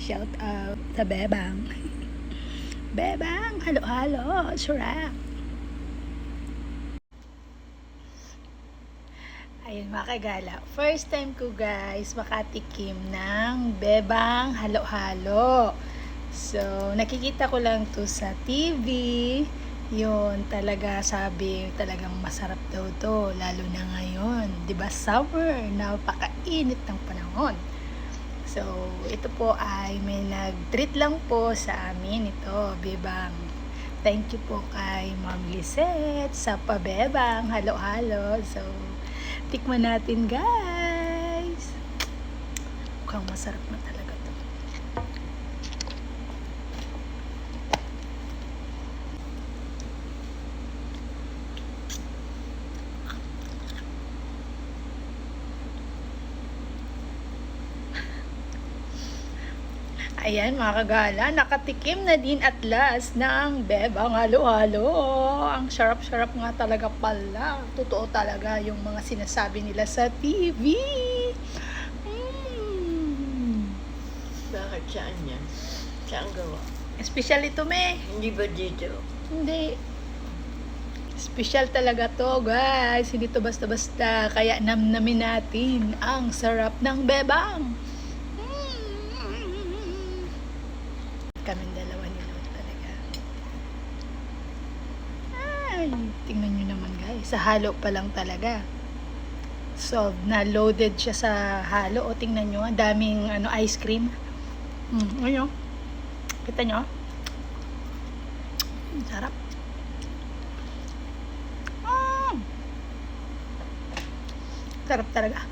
Shout out sa Bebang. Bebang, halo-halo, sarap. Ayun mga kagala, first time ko guys makatikim ng Bebang halo-halo. So, nakikita ko lang to sa TV. Yun, talaga sabi, talagang masarap daw to. Lalo na ngayon, 'di ba summer, napakainit ng panahon. So, ito po ay may nag-treat lang po sa amin ito, Bebang. Thank you po kay Ma'am Lisette sa pabebang halo-halo. So, tikman natin guys. Mukhang masarap na talaga to. Ayan mga kagala, nakatikim na din at last ng Bebang halo-halo. Ang sarap-sarap nga talaga pala. Totoo talaga yung mga sinasabi nila sa TV. Bakit saan yan? Saan gawa? Special ito, me. Hindi ba dito? Hindi. Special talaga to, guys. Hindi to basta-basta. Kaya namnamin natin ang sarap ng Bebang. Kaming dalawa ni Lord talaga. Ay, tingnan nyo naman guys. Sa halo pa lang talaga. So, na-loaded siya sa halo. O, tingnan nyo. Ang daming ice cream. Ano? Kita nyo? Sarap. Sarap talaga.